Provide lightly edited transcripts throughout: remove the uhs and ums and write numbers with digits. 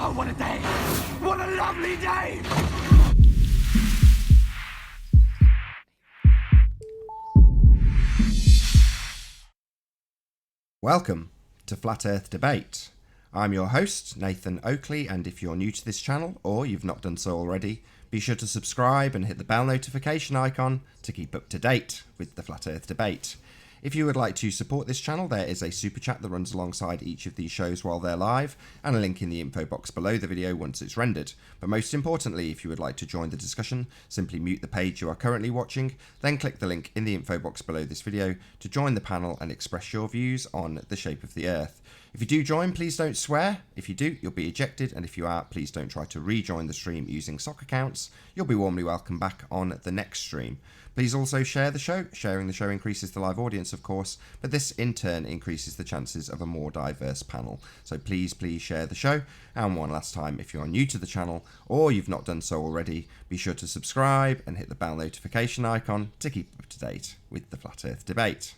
Oh, what a day! What a lovely day! Welcome to Flat Earth Debate. I'm your host, Nathan Oakley, and if you're new to this channel, or you've not done so already, be sure to subscribe and hit the bell notification icon to keep up to date with the Flat Earth Debate. If you would like to support this channel, there is a super chat that runs alongside each of these shows while they're live, and a link in the info box below the video once it's rendered. But most importantly, if you would like to join the discussion, simply mute the page you are currently watching, then click the link in the info box below this video to join the panel and express your views on the shape of the Earth. If you do join, please don't swear. If you do, you'll be ejected, and if you are, please don't try to rejoin the stream using sock accounts. You'll be warmly welcome back on the next stream. Please also share the show. Sharing the show increases the live audience, of course, but this in turn increases the chances of a more diverse panel. So please share the show. And one last time, if you are new to the channel or you've not done so already, be sure to subscribe and hit the bell notification icon to keep up to date with the Flat Earth Debate.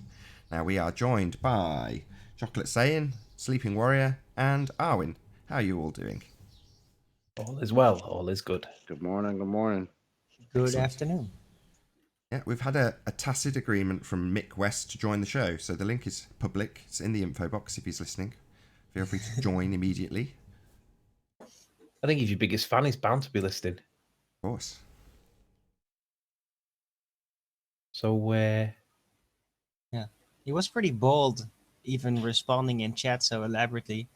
Now we are joined by Chocolate Saiyan, Sleeping Warrior, and Arwin. How are you all doing? All is well. All is good. Good morning. Good morning. Good Excellent. afternoon. Yeah, we've had a tacit agreement from Mick West to join the show, so the link is public. It's in the info box if he's listening. Feel free to join immediately. I think he's your biggest fan. He's bound to be listening. Of course. So, Yeah, he was pretty bold, even responding in chat so elaborately,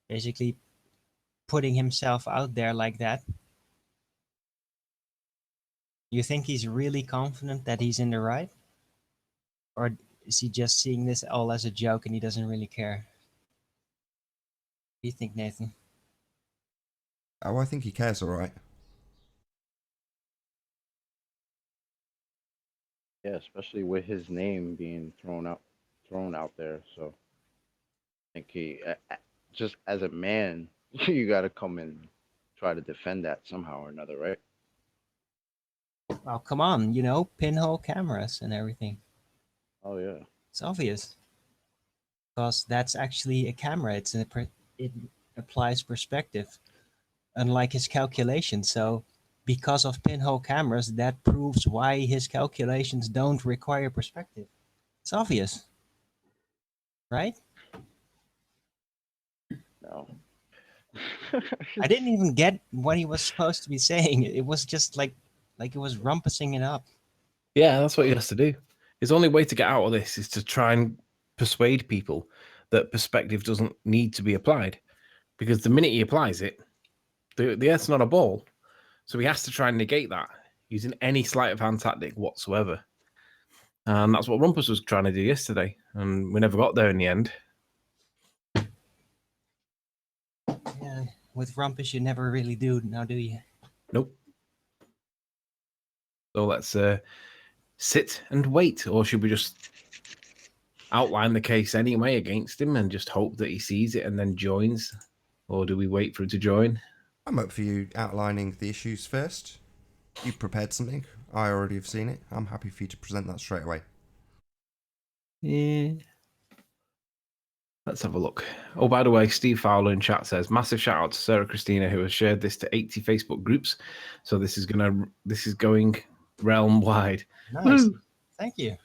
basically putting himself out there like that. You think he's really confident that he's in the right? Or is he just seeing this all as a joke and he doesn't really care? What do you think, Nathan? Oh, I think he cares all right. Yeah, especially with his name being thrown out there. So I think he, just as a man, you got to come and try to defend that somehow or another, right? Well, come on, pinhole cameras and everything. Oh yeah. It's obvious. Because that's actually a camera. It applies perspective, unlike his calculations. So because of pinhole cameras, that proves why his calculations don't require perspective. It's obvious. Right? No. I didn't even get what he was supposed to be saying. It was just like it was rumpusing it up. yeah, that's what he has to do. His only way to get out of this is to try and persuade people that perspective doesn't need to be applied. Because the minute he applies it, the Earth's not a ball. So he has to try and negate that using any sleight of hand tactic whatsoever. And that's what Rumpus was trying to do yesterday. And we never got there in the end. Yeah, with rumpus you never really do now, do you? Nope. So let's sit and wait, or should we just outline the case anyway against him and just hope that he sees it and then joins? Or do we wait for him to join? I'm up for you outlining the issues first. You prepared something. I already have seen it. I'm happy for you to present that straight away. Yeah. Let's have a look. Oh, by the way, Steve Fowler in chat says, massive shout out to Sarah Christina, who has shared this to 80 Facebook groups. So this is going realm wide. Nice. Woo! Thank you.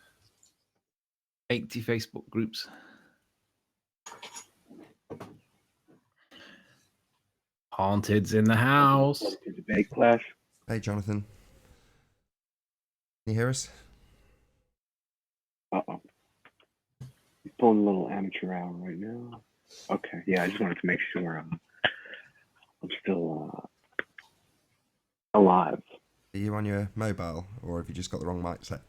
80 Facebook groups. Haunted's in the house. Debate clash. Hey, Jonathan. Can you hear us? Uh-oh. He's pulling a little amateur hour right now. Okay, yeah, I just wanted to make sure I'm still alive. Are you on your mobile, or have you just got the wrong mic set?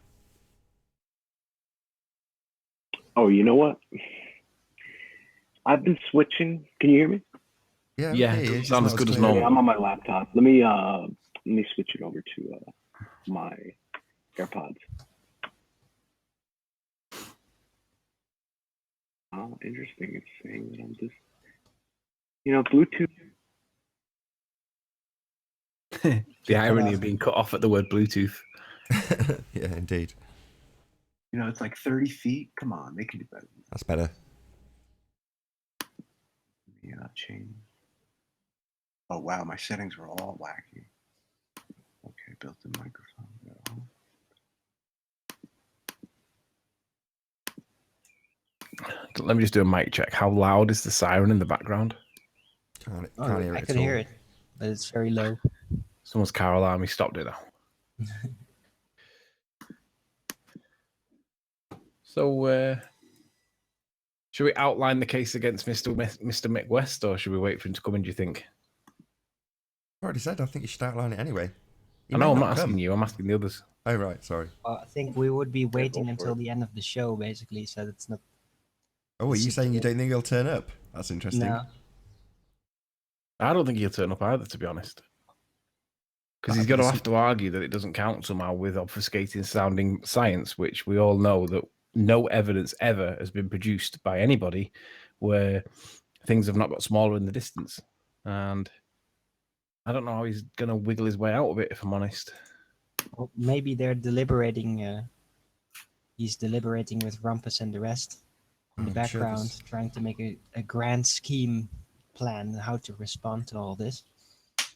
Oh, you know what? I've been switching. Can you hear me? Yeah, Yeah, it doesn't sound as good as Yeah, normal. I'm on my laptop. Let me switch it over to my AirPods. Oh, interesting. It's saying that I'm just, Bluetooth. The irony of being cut off at the word Bluetooth. Yeah, indeed. It's like 30 feet. Come on, they can do better. That's better. Yeah, change. Oh wow, my settings were all wacky. Okay, built-in microphone. No. Let me just do a mic check. How loud is the siren in the background? Can't hear I it can at all. hear it, but it's very low. Someone's car alarm. He stopped it now. So, should we outline the case against Mr. Mick West, or should we wait for him to come in, do you think? I already said I think you should outline it anyway. He I may know, I'm not not asking come. you. I'm asking the others. Oh, right, sorry. I think we would be waiting for until it. the end of the show, basically, so that's not. Oh, are you Sit saying you there. don't think he'll turn up? That's interesting. No. I don't think he'll turn up either, to be honest. Because he's That'd going be to have to argue that it doesn't count somehow with obfuscating sounding science, which we all know that no evidence ever has been produced by anybody where things have not got smaller in the distance. And I don't know how he's going to wiggle his way out of it, if I'm honest. Well, maybe they're deliberating. He's deliberating with Rumpus and the rest in the I'm sure background, there's- trying to make a grand scheme plan how to respond to all this.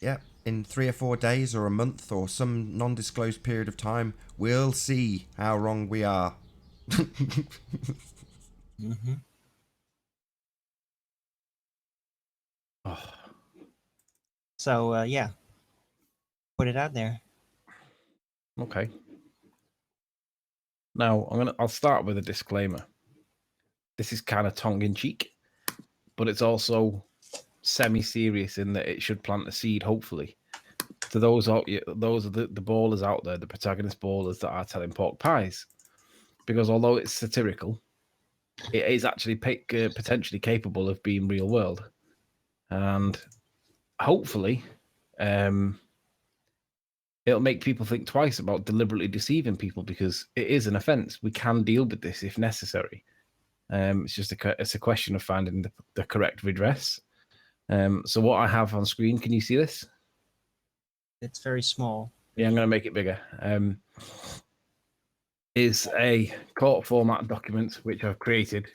Yeah, in 3 or 4 days or a month or some non-disclosed period of time, we'll see how wrong we are. Mm-hmm. Oh, So yeah, put it out there. okay. Now I'll start with a disclaimer. This is kind of tongue-in-cheek, but it's also semi-serious in that it should plant a seed, hopefully, to those are the ballers out there, the protagonist ballers that are telling pork pies, because although it's satirical, it is actually potentially capable of being real world, and hopefully, it'll make people think twice about deliberately deceiving people, because it is an offence. We can deal with this if necessary. It's just it's a question of finding the correct redress. So what I have on screen, can you see this? It's very small. Yeah, I'm going to make it bigger. Is a court format document which I've created,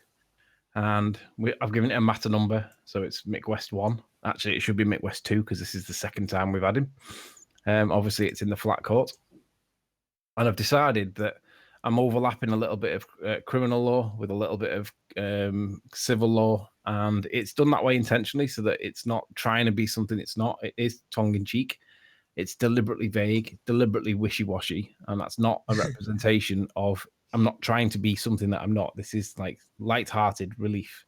and I've given it a matter number, so it's Mick West 1. Actually, it should be Mick West 2 because this is the second time we've had him. Obviously, it's in the flat court, and I've decided that I'm overlapping a little bit of criminal law with a little bit of civil law, and it's done that way intentionally so that it's not trying to be something it's not. It is tongue-in-cheek. It's deliberately vague, deliberately wishy-washy, and that's not a representation of. I'm not trying to be something that I'm not. This is like light-hearted relief.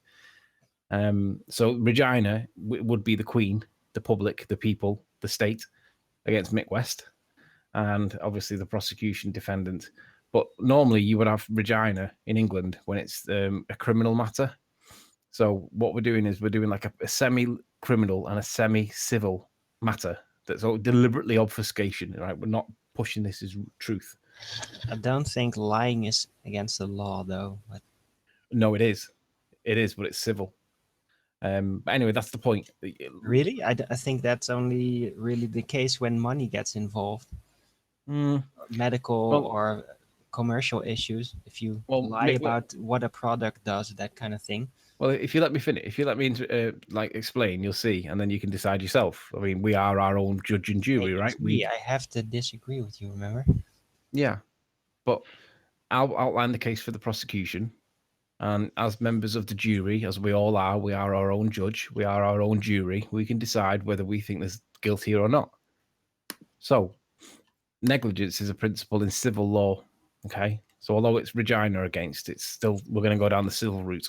So Regina would be the queen, the public, the people, the state against Mick West, and obviously the prosecution defendant. But normally you would have Regina in England when it's a criminal matter. So what we're doing is we're doing like a semi-criminal and a semi-civil matter. That's all deliberately obfuscation, right? We're not pushing this as truth. I don't think lying is against the law, though. But No, it is, but it's civil. But anyway, that's the point. really, I think that's only really the case when money gets involved, medical Well- or commercial issues. If you Well, lie Mick, about what a product does, that kind of thing. Well, if you let me finish, if you let me explain, you'll see, and then you can decide yourself. I mean, we are our own judge and jury, right? I have to disagree with you. Remember? Yeah, but I'll outline the case for the prosecution, and as members of the jury, as we all are, we are our own judge, we are our own jury. We can decide whether we think there's guilt here or not. So, negligence is a principle in civil law. Okay, so although it's Regina against, it's still we're going to go down the civil route.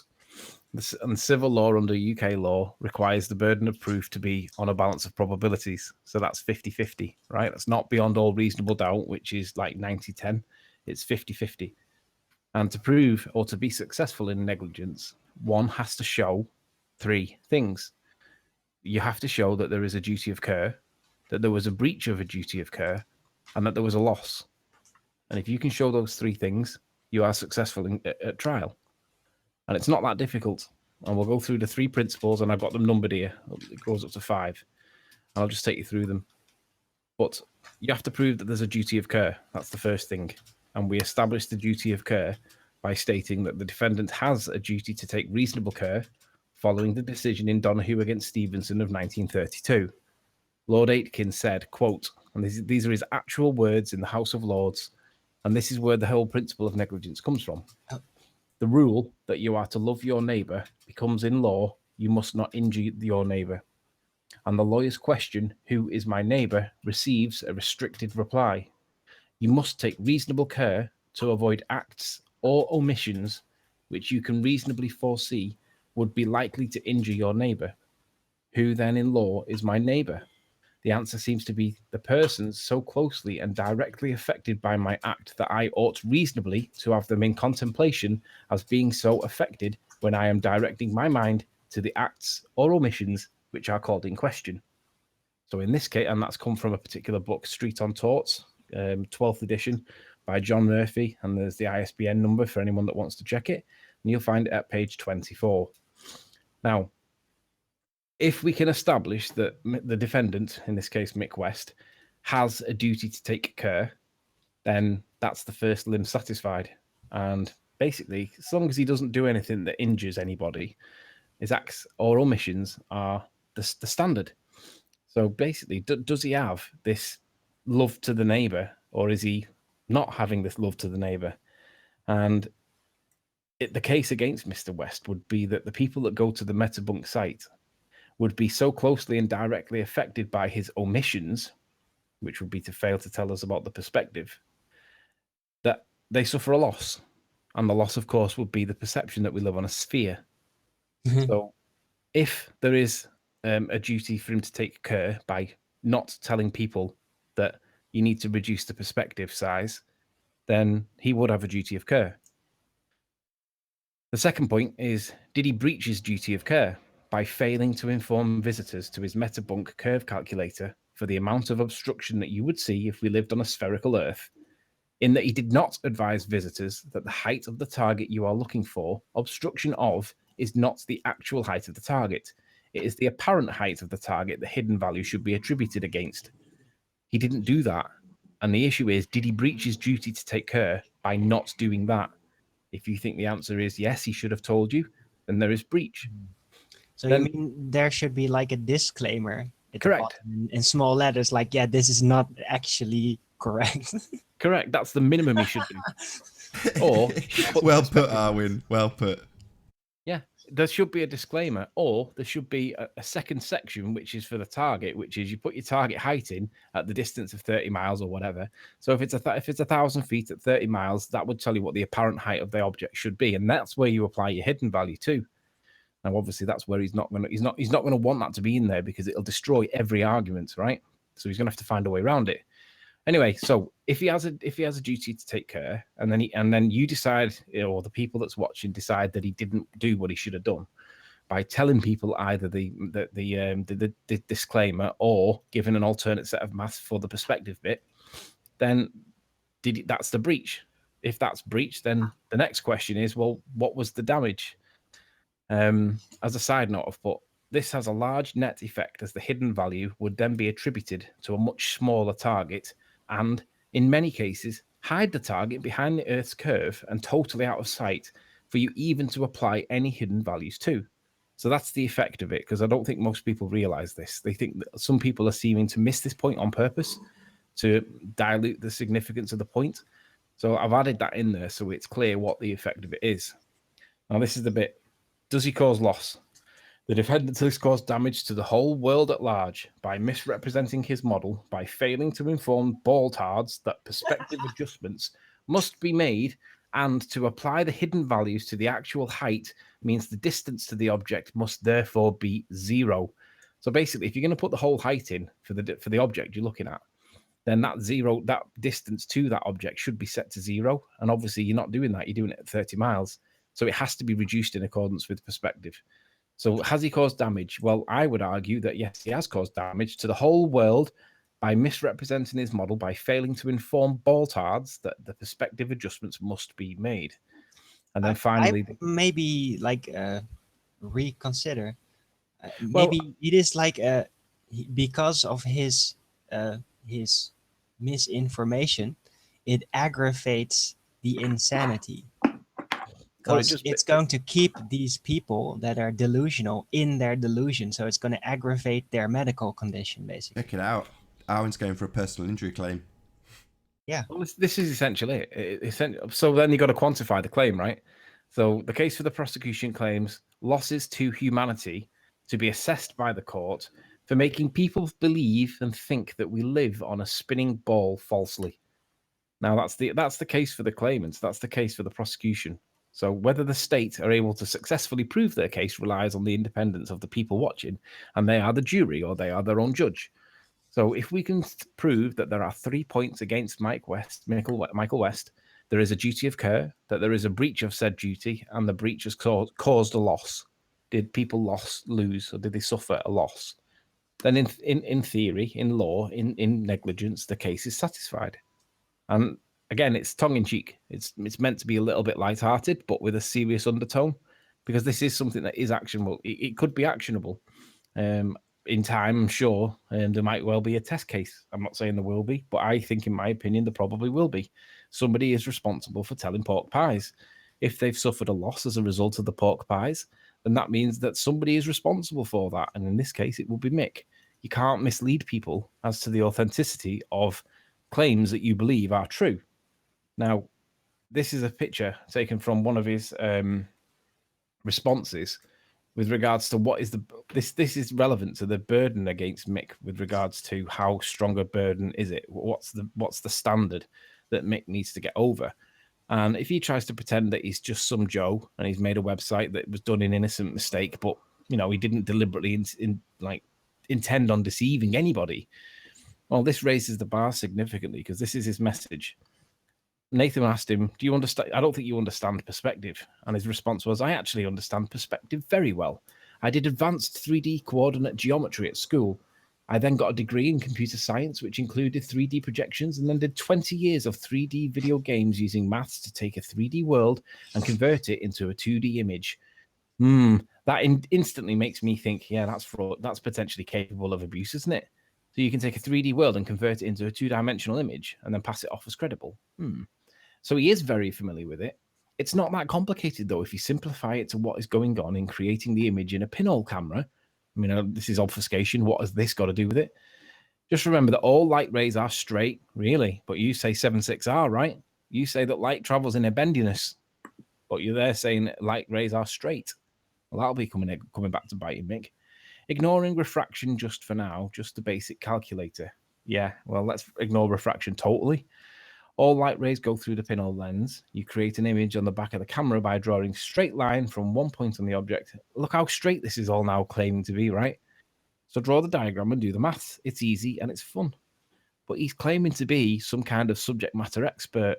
And civil law under UK law requires the burden of proof to be on a balance of probabilities. So that's 50-50, right? That's not beyond all reasonable doubt, which is like 90-10. It's 50-50. And to prove or to be successful in negligence, one has to show 3 things. You have to show that there is a duty of care, that there was a breach of a duty of care, and that there was a loss. And if you can show those 3 things, you are successful at trial. And it's not that difficult. And we'll go through the 3 principles, and I've got them numbered here. It goes up to 5. And I'll just take you through them. But you have to prove that there's a duty of care. That's the first thing. And we establish the duty of care by stating that the defendant has a duty to take reasonable care following the decision in Donahue against Stevenson of 1932. Lord Aitken said, quote, and these are his actual words in the House of Lords, and this is where the whole principle of negligence comes from. Oh. The rule that you are to love your neighbour becomes in law, you must not injure your neighbour. And the lawyer's question, who is my neighbour, receives a restricted reply. You must take reasonable care to avoid acts or omissions which you can reasonably foresee would be likely to injure your neighbour. Who then in law is my neighbour? The answer seems to be the persons so closely and directly affected by my act that I ought reasonably to have them in contemplation as being so affected when I am directing my mind to the acts or omissions which are called in question. So in this case, and that's come from a particular book, Street on Torts, 12th edition by John Murphy, and there's the ISBN number for anyone that wants to check it, and you'll find it at page 24. Now, if we can establish that the defendant, in this case Mick West, has a duty to take care, then that's the first limb satisfied. And basically, as long as he doesn't do anything that injures anybody, his acts or omissions are the standard. So basically, does he have this love to the neighbour, or is he not having this love to the neighbour? And the case against Mr. West would be that the people that go to the Metabunk site would be so closely and directly affected by his omissions, which would be to fail to tell us about the perspective, that they suffer a loss. And the loss, of course, would be the perception that we live on a sphere. So if there is a duty for him to take care by not telling people that you need to reduce the perspective size, then he would have a duty of care. The second point is, did he breach his duty of care by failing to inform visitors to his Metabunk curve calculator for the amount of obstruction that you would see if we lived on a spherical Earth, in that he did not advise visitors that the height of the target you are looking for, obstruction of, is not the actual height of the target. It is the apparent height of the target the hidden value should be attributed against. He didn't do that. And the issue is, did he breach his duty to take care by not doing that? If you think the answer is yes, he should have told you, then there is breach. So Then- you mean there should be like a disclaimer at Correct. the bottom in small letters, like, yeah, this is not actually correct. Correct. That's the minimum he should do. Or Well put, Arwin. Well put. yeah, there should be a disclaimer, or there should be a second section which is for the target, which is you put your target height in at the distance of 30 miles or whatever. So if it's 1,000 feet at 30 miles, that would tell you what the apparent height of the object should be, and that's where you apply your hidden value to. Now, obviously, that's where he's not going to want that to be in there because it'll destroy every argument, right? So he's going to have to find a way around it. Anyway, so if he has a duty to take care, and then you decide, or the people that's watching decide that he didn't do what he should have done by telling people either the disclaimer or giving an alternate set of maths for the perspective bit, then that's the breach. If that's breach, then the next question is, well, what was the damage? As a side note, I've put this has a large net effect as the hidden value would then be attributed to a much smaller target, and in many cases hide the target behind the Earth's curve and totally out of sight for you even to apply any hidden values to. So that's the effect of it, because I don't think most people realize this. They think that some people are seeming to miss this point on purpose to dilute the significance of the point. So I've added that in there so it's clear what the effect of it is. Now, this is the bit. Does he cause loss? The defendant has caused damage to the whole world at large by misrepresenting his model, by failing to inform baltards that perspective adjustments must be made, and to apply the hidden values to the actual height means the distance to the object must therefore be 0. So basically, if you're going to put the whole height in for the object you're looking at, then that distance to that object should be set to 0. And obviously, you're not doing that. You're doing it at 30 miles. So it has to be reduced in accordance with perspective. So has he caused damage? Well, I would argue that yes, he has caused damage to the whole world by misrepresenting his model, by failing to inform baltards that the perspective adjustments must be made. And then finally, maybe like reconsider. Maybe it is like because of his misinformation, it aggravates the insanity. Well, because it's going to keep these people that are delusional in their delusion. So it's going to aggravate their medical condition, basically. Check it out. Arwen's going for a personal injury claim. Yeah. Well, this is essentially it. So then you got to quantify the claim, right? So the case for the prosecution claims losses to humanity to be assessed by the court for making people believe and think that we live on a spinning ball falsely. Now that's the case for the claimants. That's the case for the prosecution. So whether the state are able to successfully prove their case relies on the independence of the people watching, and they are the jury or they are their own judge. So if we can prove that there are 3 points against Michael West, there is a duty of care, that there is a breach of said duty, and the breach has caused a loss. Did people lose, or did they suffer a loss? Then in theory, in law, in negligence, the case is satisfied. And again, it's tongue-in-cheek. It's meant to be a little bit light-hearted, but with a serious undertone, because this is something that is actionable. It could be actionable. In time, I'm sure there might well be a test case. I'm not saying there will be, but I think, in my opinion, there probably will be. Somebody is responsible for telling pork pies. If they've suffered a loss as a result of the pork pies, then that means that somebody is responsible for that. And in this case, it will be Mick. You can't mislead people as to the authenticity of claims that you believe are true. Now, this is a picture taken from one of his responses with regards to what is this is relevant to the burden against Mick with regards to how strong a burden is it? What's the standard that Mick needs to get over? And if he tries to pretend that he's just some Joe and he's made a website that was done in innocent mistake, but he didn't deliberately intend on deceiving anybody, well, this raises the bar significantly because this is his message. Nathan asked him, do you understand? I don't think you understand perspective. And his response was, I actually understand perspective very well. I did advanced 3D coordinate geometry at school. I then got a degree in computer science, which included 3D projections, and then did 20 years of 3D video games using maths to take a 3D world and convert it into a 2D image. That instantly makes me think, yeah, that's fraud. That's potentially capable of abuse, isn't it? So you can take a 3D world and convert it into a two-dimensional image and then pass it off as credible. So he is very familiar with it. It's not that complicated, though, if you simplify it to what is going on in creating the image in a pinhole camera. I mean, this is obfuscation. What has this got to do with it? Just remember that all light rays are straight, really. But you say 7.6R, right? You say that light travels in a bendiness. But you're there saying light rays are straight. Well, that'll be coming back to bite you, Mick. Ignoring refraction just for now, just the basic calculator. Yeah, well, let's ignore refraction totally. All light rays go through the pinhole lens. You create an image on the back of the camera by drawing a straight line from one point on the object. Look how straight this is all now claiming to be, right? So draw the diagram and do the maths. It's easy and it's fun. But he's claiming to be some kind of subject matter expert.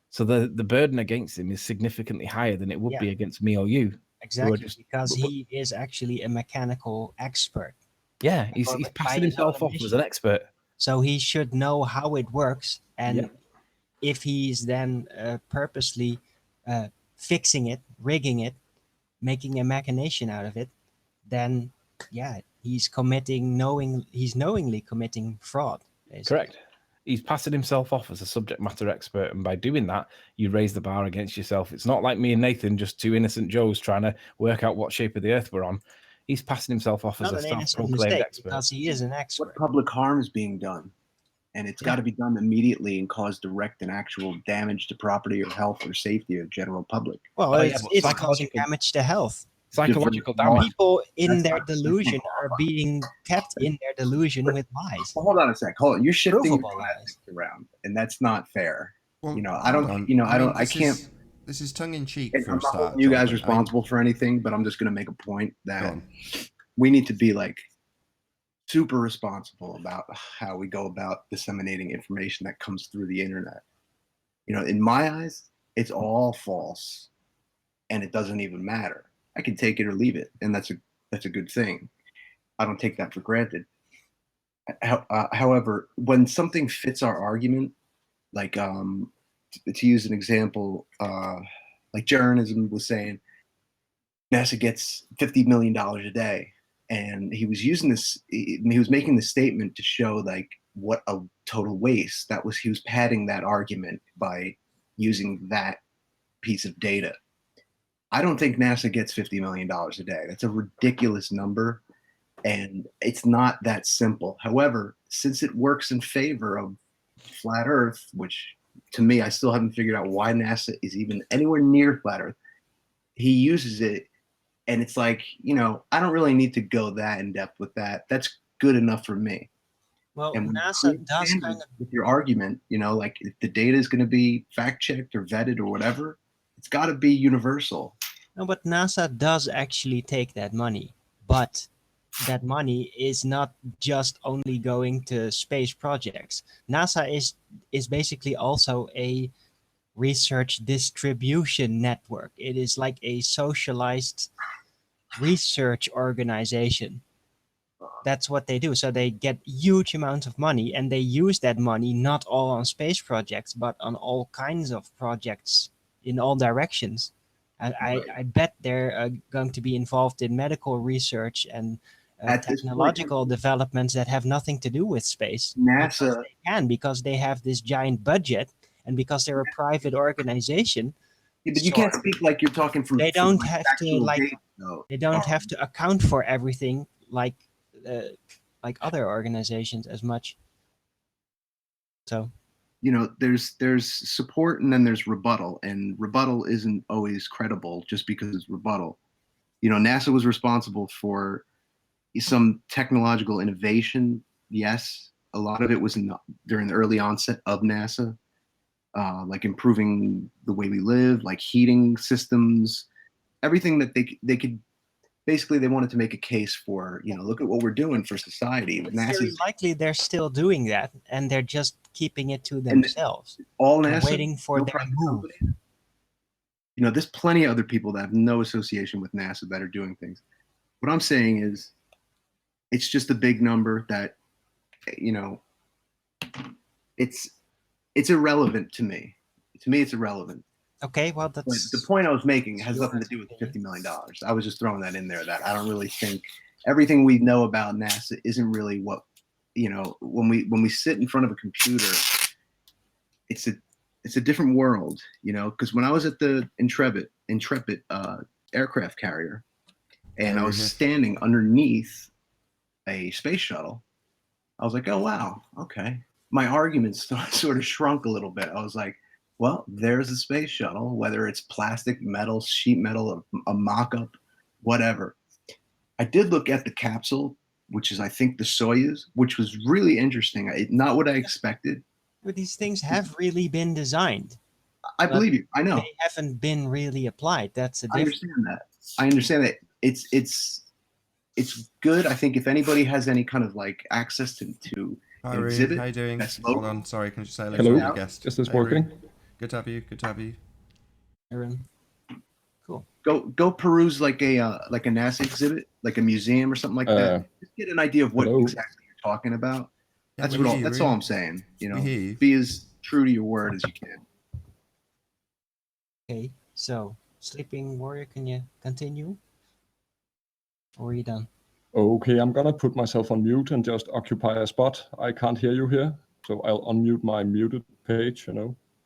So the burden against him is significantly higher than it would be against me or you. Exactly, because he is actually a mechanical expert. Yeah, he's passing himself off as an expert. So he should know how it works. And if he's then purposely fixing it, rigging it, making a machination out of it, then he's knowingly committing fraud. Basically. Correct. He's passing himself off as a subject matter expert, and by doing that, you raise the bar against yourself. It's not like me and Nathan, just two innocent Joes trying to work out what shape of the earth we're on. He's passing himself off as a self-proclaimed expert. Because he is an expert. What public harm is being done? And it's got to be done immediately and cause direct and actual damage to property or health or safety of the general public. Well, it's causing damage to health. Psychological damage. People in their delusion are being kept in their delusion with lies. Well, hold on a sec. Hold on. You're shifting lies around, and that's not fair. Well, I can't. This is tongue in cheek. I'm not holding you guys responsible for anything, but I'm just going to make a point that we need to be like super responsible about how we go about disseminating information that comes through the internet. In my eyes, it's all false, and it doesn't even matter. I can take it or leave it, and that's a good thing. I don't take that for granted. However, when something fits our argument, like to use an example, like journalism was saying, NASA gets $50 million a day, and he was using this. He was making this statement to show like what a total waste that was. He was padding that argument by using that piece of data. I don't think NASA gets $50 million a day. That's a ridiculous number, and it's not that simple. However, since it works in favor of flat Earth, which to me, I still haven't figured out why NASA is even anywhere near flat Earth, he uses it, and it's like, I don't really need to go that in depth with that. That's good enough for me. Well, And when you NASA create does standards kind of. with your argument, like if the data is going to be fact checked or vetted or whatever, it's got to be universal. No, but NASA does actually take that money, but that money is not just only going to space projects. NASA is basically also a research distribution network. It is like a socialized research organization. That's what they do. So they get huge amounts of money, and they use that money not all on space projects, but on all kinds of projects in all directions. I bet they're going to be involved in medical research and At this point, technological developments that have nothing to do with space. NASA, Because they have this giant budget, and because they're a private organization. yeah, but you can't speak like you're talking from. They from don't like have to factual like. data, though. They don't have to account for everything like other organizations as much. So there's support and then there's rebuttal, and rebuttal isn't always credible just because it's rebuttal. NASA was responsible for some technological innovation. Yes, a lot of it was during the early onset of NASA, like improving the way we live, like heating systems, everything that they could. Basically, they wanted to make a case for, look at what we're doing for society. it's very likely they're still doing that, and they're just keeping it to and themselves, all NASA, waiting for no their private move. company. There's plenty of other people that have no association with NASA that are doing things. What I'm saying is, it's just a big number that, it's irrelevant to me. To me, it's irrelevant. Okay, well, But that's the point I was making has your nothing to do with opinion. $50 million. I was just throwing that in there, that I don't really think everything we know about NASA isn't really what, when we sit in front of a computer, it's a different world, because when I was at the Intrepid aircraft carrier, and I was standing underneath a space shuttle, I was like, oh wow, okay. My arguments sort of shrunk a little bit. I was like, well, there's a space shuttle, whether it's plastic, metal, sheet metal, a mock-up, whatever. I did look at the capsule, which is, I think, the Soyuz, which was really interesting. Not what I expected. But these things have really been designed. I believe you. I know. They haven't been really applied. That's the I difference. understand that. It's good. I think if anybody has any kind of like access to Hi, an Roo. exhibit, How you doing? that's Hold local. on. Sorry, can I just say hello Hello. to your guest? Is this Hey, Roo. working? Good to have you. Good to have you. Aaron. Cool. Go peruse like a NASA exhibit, like a museum or something like that. Just get an idea of what hello. exactly you're talking about. Yeah, That's we hear you, that's Roo. all I'm saying. We hear you. Be as true to your word as you can. Okay, so Sleeping Warrior, can you continue? Or are you done? Okay, I'm gonna put myself on mute and just occupy a spot. I can't hear you here, so I'll unmute my muted page,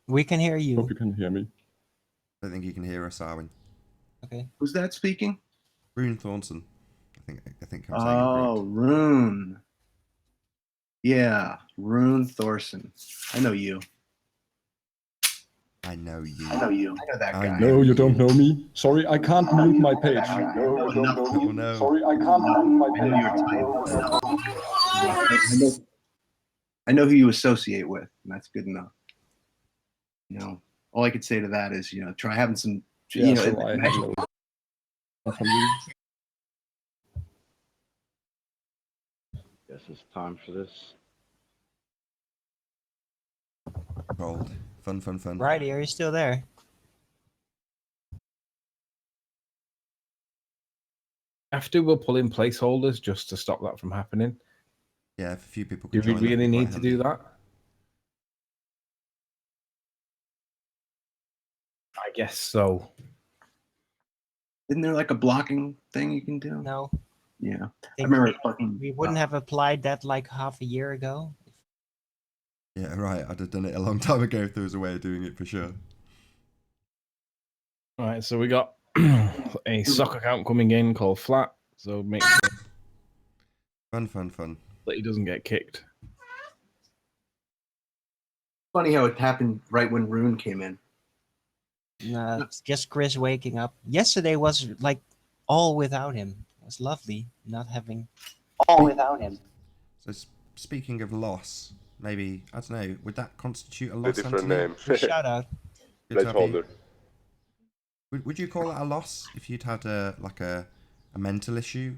We can hear you. Hope you can hear me. I don't think you can hear us, Arwen. Okay. Who's that speaking? Rune Thornton. I think I'm saying it Oh, correct. Rune. Yeah, Rune Thorson. I know you. I know you. I know that I guy. know. No, you don't know me. Sorry, I can't mute my page. No, you don't know Oh no. Sorry, I can't mute my I know page. your type. I know who you associate with, and that's good enough. All I could say to that is, try having some. Yeah, so I have no from you. Guess it's time for this. Gold. Fun. Righty, are you still there? After we'll pull in placeholders just to stop that from happening. Yeah, if a few people Do could we join, that'd really be quite need to handy. do that? I guess so. Isn't there like a blocking thing you can do? No. Yeah, I Think remember fucking. we wouldn't have applied that like half a year ago. Yeah, right. I'd have done it a long time ago if there was a way of doing it for sure. All right, so we got a sock account coming in called Flat, so make sure Fun. that he doesn't get kicked. Funny how it happened right when Rune came in. Nah, it's just Chris waking up. Yesterday was like all without him. It was lovely not having all without him. So speaking of loss, maybe, I don't know, would that constitute a A loss, different Anthony? name. Shout out. Good to have you. Placeholder. Would you call that a loss if you'd had a mental issue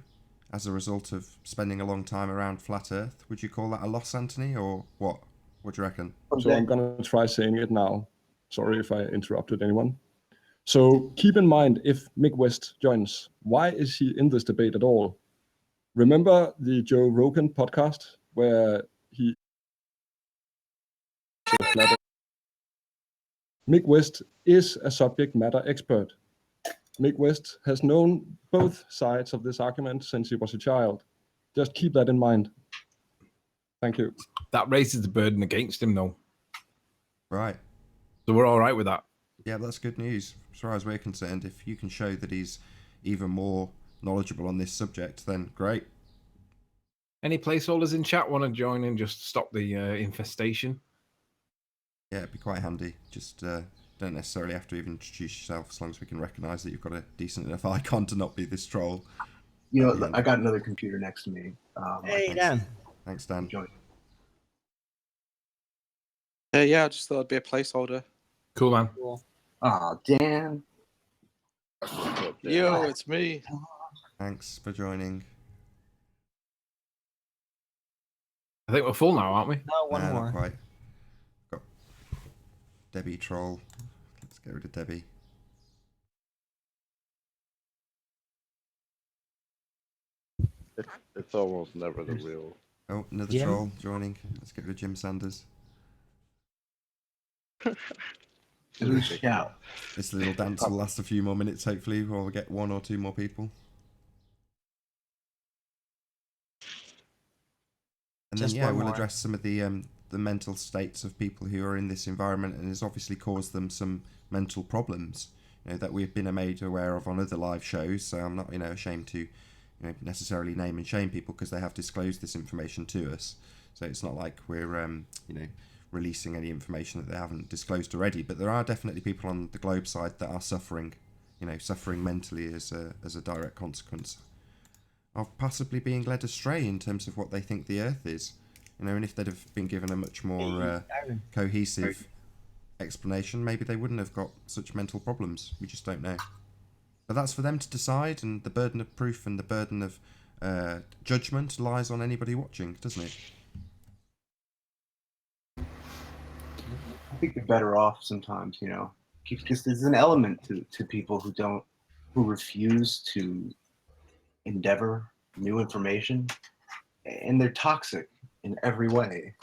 as a result of spending a long time around flat Earth? Would you call that a loss, Anthony, or what? What do you reckon? So I'm going to try saying it now. Sorry if I interrupted anyone. So keep in mind, if Mick West joins, why is he in this debate at all? Remember the Joe Rogan podcast where he... Mick West is a subject matter expert. Mick West has known both sides of this argument since he was a child. Just keep that in mind. Thank you. That raises the burden against him, though. Right. So we're all right with that. Yeah, that's good news. As far as we're concerned, if you can show that he's even more knowledgeable on this subject, then great. Any placeholders in chat want to join in, just stop the infestation? Yeah, it'd be quite handy. Just don't necessarily have to even introduce yourself, as long as we can recognise that you've got a decent enough icon to not be this troll. You know, I got another computer next to me. Hey, Dan. Thanks, Dan. Join. Yeah, I just thought it'd be a placeholder. Cool, man. Cool. Oh, Dan. Yo, it's me. Thanks for joining. I think we're full now, aren't we? No, one Nah, more. not quite. Got Debbie troll. Let's get rid of Debbie. It's almost never the real. Oh, another Jim? troll joining. Let's get rid of Jim Sanders. Shout. This little dance will last a few more minutes, hopefully, while we get one or two more people. And Just then, yeah, one we'll more. address some of the mental states of people who are in this environment, and has obviously caused them some mental problems, you know, that we've been made aware of on other live shows. So I'm not, ashamed to, necessarily name and shame people, because they have disclosed this information to us. So it's not like we're, releasing any information that they haven't disclosed already. But there are definitely people on the globe side that are suffering, suffering mentally as a direct consequence of possibly being led astray in terms of what they think the Earth is. And if they'd have been given a much more cohesive explanation, maybe they wouldn't have got such mental problems. We just don't know. But that's for them to decide, and the burden of proof and the burden of judgment lies on anybody watching, doesn't it? I think they're better off sometimes, because there's an element to people who refuse to endeavor new information, and they're toxic in every way.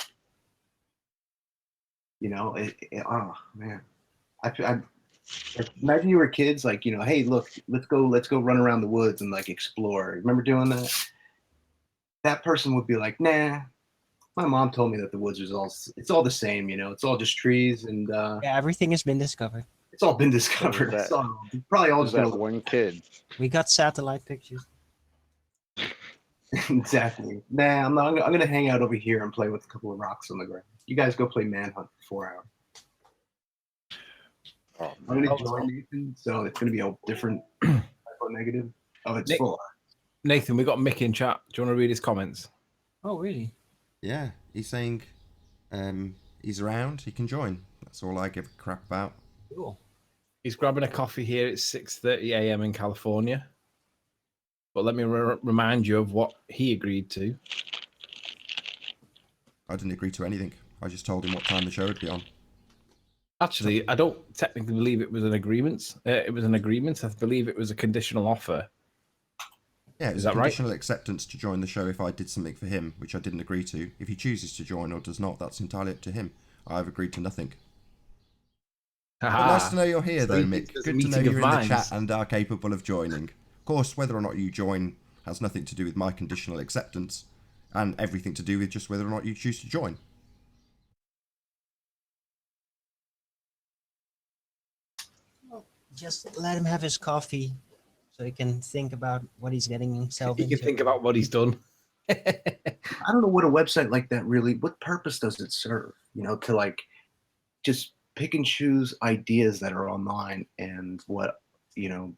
Oh man, I imagine you were kids, like, hey, look, let's go run around the woods and like explore. Remember doing that? That person would be like, nah. My mom told me that the woods it's all the same, it's all just trees, and Yeah, everything has been discovered. it's all been discovered. That- It's all, probably all Just just that been one kid. We got satellite pictures. exactly. Nah, I'm gonna hang out over here and play with a couple of rocks on the ground. You guys go play manhunt for 4 hours. Oh, I'm man. gonna join Nathan, so it's gonna be a different type of negative. Oh, it's Nick- full. Nathan, we got Mick in chat. Do you want to read his comments? Oh, really? Yeah, he's saying he's around, he can join. That's all I give a crap about. Cool. He's grabbing a coffee here at 6:30 a.m. in California. But let me remind you of what he agreed to. I didn't agree to anything. I just told him what time the show would be on. Actually, I don't technically believe it was an agreement. It was an agreement. I believe it was a conditional offer. Yeah, it was Is a that right? conditional acceptance to join the show if I did something for him, which I didn't agree to. If he chooses to join or does not, that's entirely up to him. I've agreed to nothing. But nice to know you're here, So though, you Mick. think there's a Good to know meeting of you're in the minds? chat and are capable of joining. Of course, whether or not you join has nothing to do with my conditional acceptance, and everything to do with just whether or not you choose to join. Just let him have his coffee so he can think about what he's getting himself You into. can think about what he's done. I don't know what a website like that really, what purpose does it serve? You know, to like just pick and choose ideas that are online and what, you know,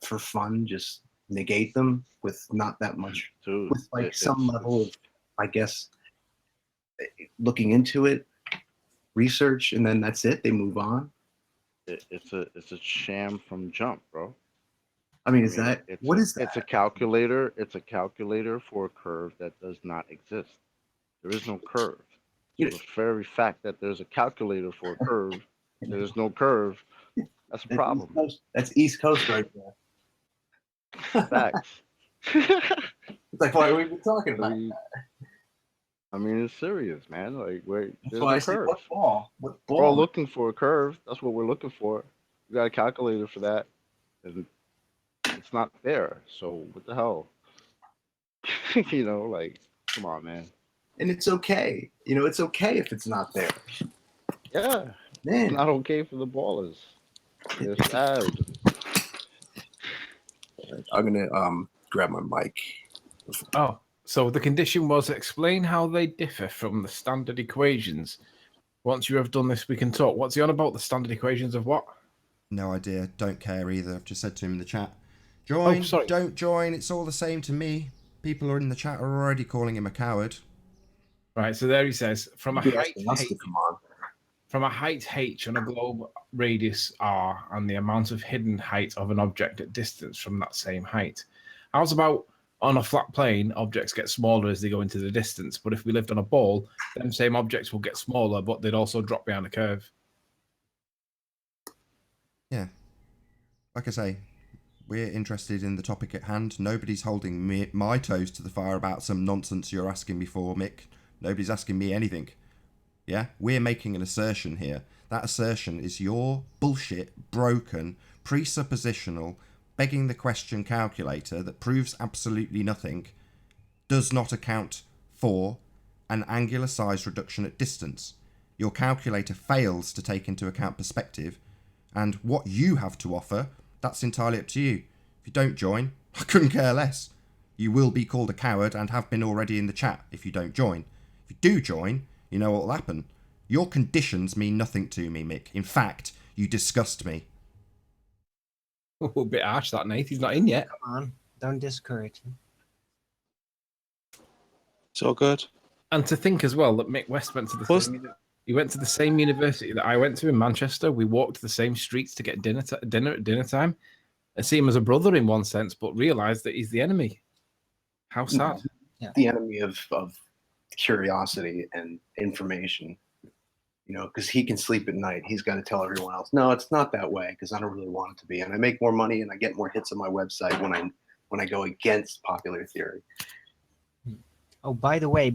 for fun, just negate them with not that much, Dude, with like some level of, I guess, looking into it, research, and then that's it. They move on. it's a sham from jump, bro. I mean, I is mean, that, it's what a is that? it's a calculator. It's a calculator for a curve that does not exist. There is no curve. You So the very fact that there's a calculator for a curve, there's no curve. That's a problem. That's East Coast right there. Facts. It's like, why are we even talking I about mean, that? I mean, it's serious, man. Like, wait, That's there's why no I say, curve. what ball? What We're all ball? looking for a curve. That's what we're looking for. We got a calculator for that, and it's not there. So what the hell? You know, like, come on, man. And it's okay. You know, it's okay if it's not there. Yeah, it's Man, not okay for the ballers. They're sad. I'm gonna grab my mic. Oh, so the condition was explain how they differ from the standard equations. Once you have done this, we can talk. What's he on about? The standard equations of what? No idea. Don't care either. I've just said to him in the chat, join, sorry. don't join. It's all the same to me. People are in the chat are already calling him a coward. Right, so there he says, from a You'd be height asking us h, to come on. from a height h on a globe radius r and the amount of hidden height of an object at distance from that same height. How's about on a flat plane, objects get smaller as they go into the distance, but if we lived on a ball, them same objects will get smaller, but they'd also drop behind a curve. Yeah. Like I say, we're interested in the topic at hand. Nobody's holding my toes to the fire about some nonsense you're asking me for, Mick. Nobody's asking me anything. Yeah? We're making an assertion here. That assertion is your bullshit, broken, presuppositional, begging the question calculator that proves absolutely nothing, does not account for an angular size reduction at distance. Your calculator fails to take into account perspective, and what you have to offer, that's entirely up to you. If you don't join, I couldn't care less. You will be called a coward and have been already in the chat if you don't join. If you do join, you know what will happen. Your conditions mean nothing to me, Mick. In fact, you disgust me. A bit harsh, that, Nate. He's not in yet. Come on, don't discourage him. It's all good. And to think as well that Mick West went to the Was- same, he went to the same university that I went to in Manchester. We walked the same streets to get dinner at dinner time. I see him as a brother in one sense, but realised that he's the enemy. How sad. The enemy of curiosity and information. You know, because he can sleep at night. He's got to tell everyone else, no, it's not that way, because I don't really want it to be. And I make more money and I get more hits on my website when I go against popular theory. Oh, by the way,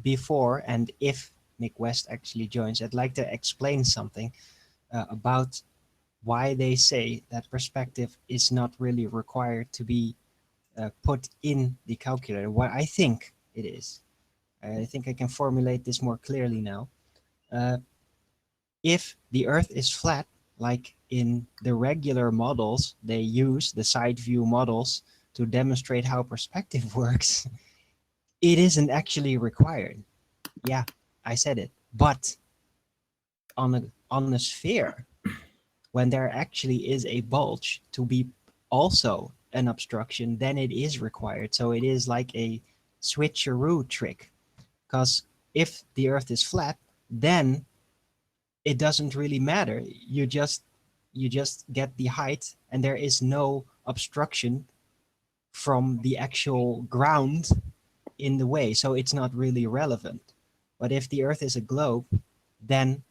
before and if Mick West actually joins, I'd like to explain something about why they say that perspective is not really required to be put in the calculator. What I think it is. I think I can formulate this more clearly now. If the Earth is flat, like in the regular models, they use the side view models to demonstrate how perspective works. It isn't actually required. Yeah, I said it. But on a sphere, when there actually is a bulge to be also an obstruction, then it is required. So it is like a switcheroo trick. Because if the Earth is flat, then it doesn't really matter. You just get the height, and there is no obstruction from the actual ground in the way, so it's not really relevant. But if the Earth is a globe, then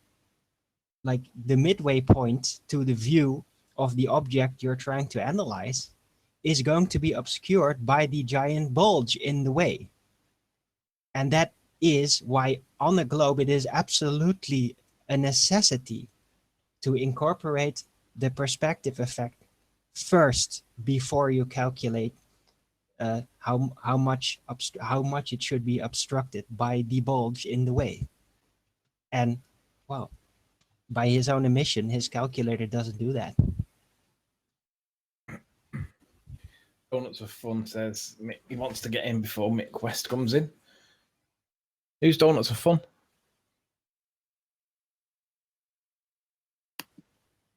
like the midway point to the view of the object you're trying to analyze is going to be obscured by the giant bulge in the way. And that is why on a globe it is absolutely a necessity to incorporate the perspective effect first before you calculate how much it should be obstructed by the bulge in the way. And well, by his own admission, his calculator doesn't do that. Donuts of Fun says he wants to get in before Mick West comes in. Who's Donuts of Fun?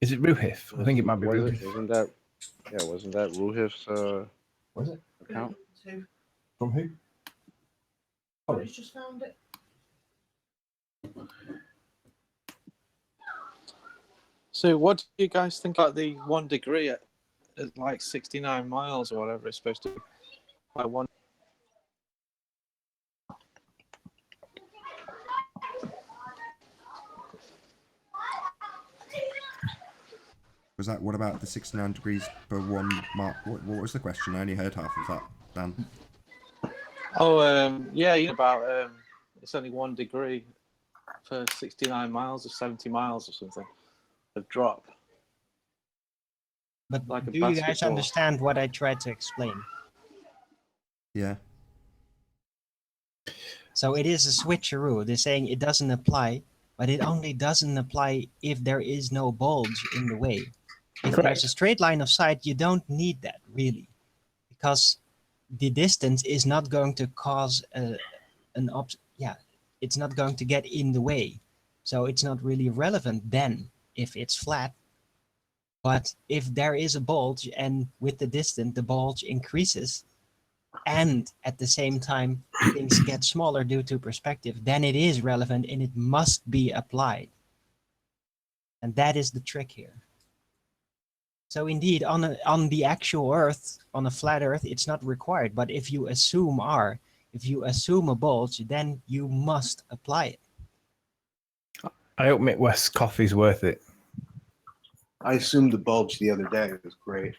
Is it Ruhif? I think it might be Ruhif. Wasn't that Ruhif's Was it? account? From who? Oh, he's just found it. So, what do you guys think about the 1 degree at like 69 miles or whatever it's supposed to be? By one. Was that, what about the 69 degrees per 1 mark? What was the question? I only heard half of that, Dan. Oh, yeah, you know about it's only 1 degree for 69 miles or 70 miles or something of drop. But Like a do you guys basketball. understand what I tried to explain? Yeah. So it is a switcheroo. They're saying it doesn't apply, but it only doesn't apply if there is no bulge in the way. If Correct. there's a straight line of sight, you don't need that really, because the distance is not going to cause it's not going to get in the way. So it's not really relevant then if it's flat. But if there is a bulge and with the distance the bulge increases and at the same time things get smaller due to perspective, then it is relevant and it must be applied. And that is the trick here. So indeed, on the actual Earth, on a flat Earth, it's not required. But if you assume if you assume a bulge, then you must apply it. I hope Mick West's coffee's worth it. I assumed the bulge the other day. It was great.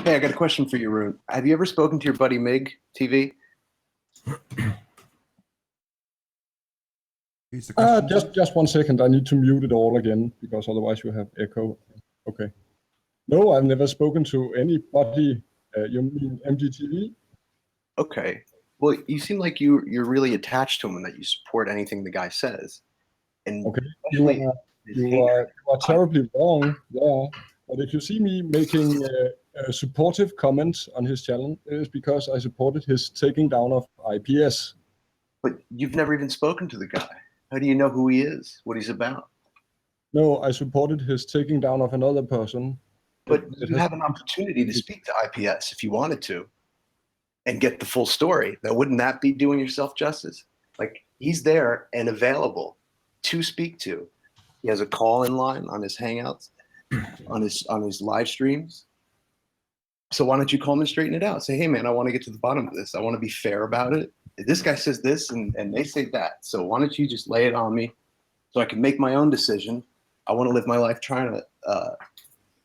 Hey, I got a question for you, Rune. Have you ever spoken to your buddy Mig TV? Who's the question? Just 1 second. I need to mute it all again because otherwise you have echo. Okay. No, I've never spoken to anybody. You mean MGTV? Okay. Well, you seem like you're really attached to him and that you support anything the guy says. And Okay. especially You are terribly wrong. Yeah. But if you see me making supportive comments on his channel, it is because I supported his taking down of IPS. But you've never even spoken to the guy. How do you know who he is? What he's about? No, I supported his taking down of another person. But you have an opportunity to speak to IPS if you wanted to and get the full story. Now, wouldn't that be doing yourself justice? Like, he's there and available to speak to. He has a call-in line on his Hangouts, on his live streams. So why don't you call him and straighten it out? Say, hey, man, I want to get to the bottom of this. I want to be fair about it. This guy says this and they say that. So why don't you just lay it on me so I can make my own decision? I want to live my life trying to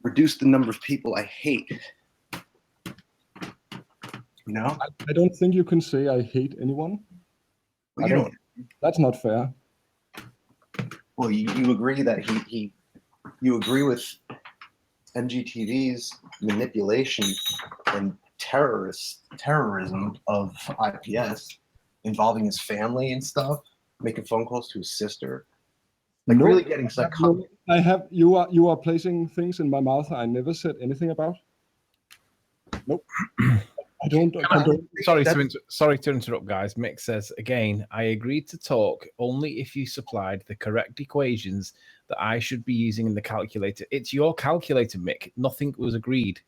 reduce the number of people I hate. You know? I don't think you can say I hate anyone. Well, you don't. That's not fair. Well, you agree that you agree with MGTV's manipulation and terrorism of IPS involving his family and stuff, making phone calls to his sister, like No, really getting psychotic. You are placing things in my mouth I never said anything about. Nope. I don't. Sorry to interrupt, guys. Mick says again, I agreed to talk only if you supplied the correct equations that I should be using in the calculator. It's your calculator, Mick. Nothing was agreed.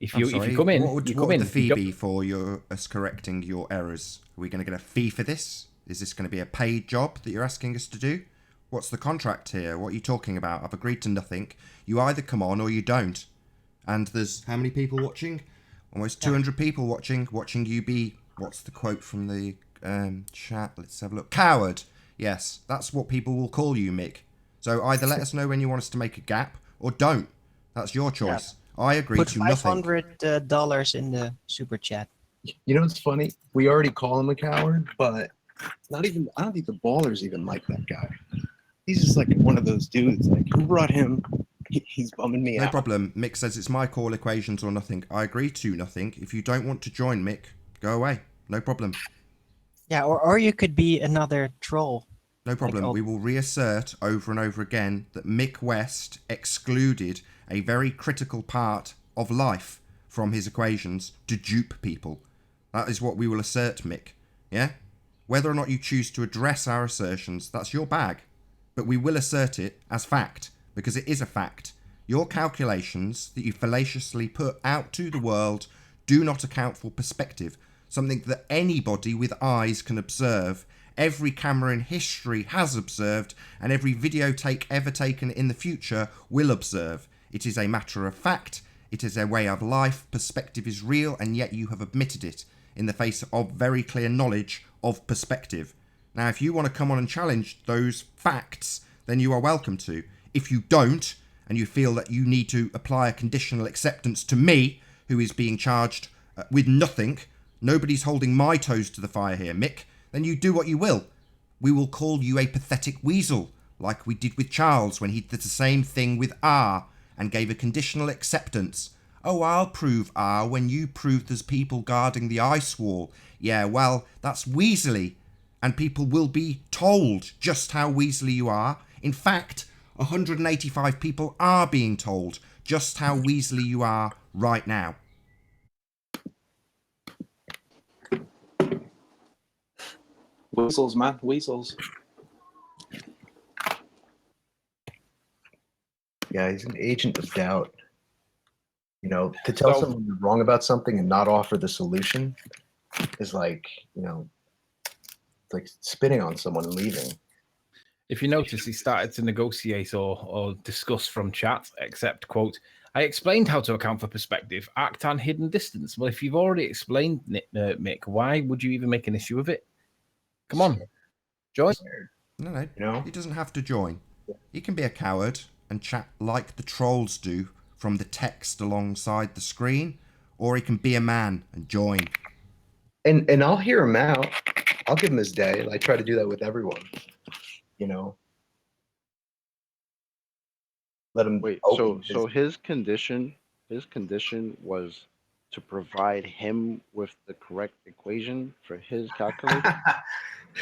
If you come in, what would you come in. the fee be for us correcting your errors? Are we going to get a fee for this? Is this going to be a paid job that you're asking us to do? What's the contract here? What are you talking about? I've agreed to nothing. You either come on or you don't. And there's how many people watching? Almost 200 people watching you be, what's the quote from the chat? Let's have a look. Coward. Yes, that's what people will call you, Mick. So either let us know when you want us to make a gap or don't. That's your choice. Yeah. I agree Put to nothing. $500 in the super chat. You know what's funny? We already call him a coward, but not even. I don't think the ballers even like that guy. He's just like one of those dudes. Like, who brought him? He's bumming me out. No problem. Mick says it's my call, equations or nothing. I agree to nothing. If you don't want to join, Mick, go away. No problem. Yeah, or you could be another troll No problem. We will reassert over and over again that Mick West excluded a very critical part of life from his equations to dupe people. That is what we will assert, Mick. Yeah? Whether or not you choose to address our assertions, that's your bag. But we will assert it as fact, because it is a fact. Your calculations that you fallaciously put out to the world do not account for perspective, something that anybody with eyes can observe. Every camera in history has observed, and every videotape ever taken in the future will observe. It is a matter of fact. It is a way of life. Perspective is real, and yet you have admitted it in the face of very clear knowledge of perspective. Now, if you want to come on and challenge those facts, then you are welcome to. If you don't, and you feel that you need to apply a conditional acceptance to me, who is being charged with nothing, nobody's holding my toes to the fire here, Mick, then you do what you will. We will call you a pathetic weasel, like we did with Charles when he did the same thing with R and gave a conditional acceptance. Oh, I'll prove R when you prove there's people guarding the ice wall. Yeah, well, that's weaselly, and people will be told just how weaselly you are. In fact, 185 people are being told just how weaselly you are right now. Weasels, man, weasels. Yeah, he's an agent of doubt. You know, to tell someone you're wrong about something and not offer the solution is like, you know, it's like spitting on someone and leaving. If you notice, he started to negotiate or discuss from chat, except, quote, I explained how to account for perspective, act and hidden distance. Well, if you've already explained, Mick, why would you even make an issue of it? Come on, join. No, You know? he doesn't have to join. He can be a coward and chat like the trolls do from the text alongside the screen, or he can be a man and join. And I'll hear him out. I'll give him his day. I try to do that with everyone. You know. Let him. Wait, so his condition was to provide him with the correct equation for his calculation.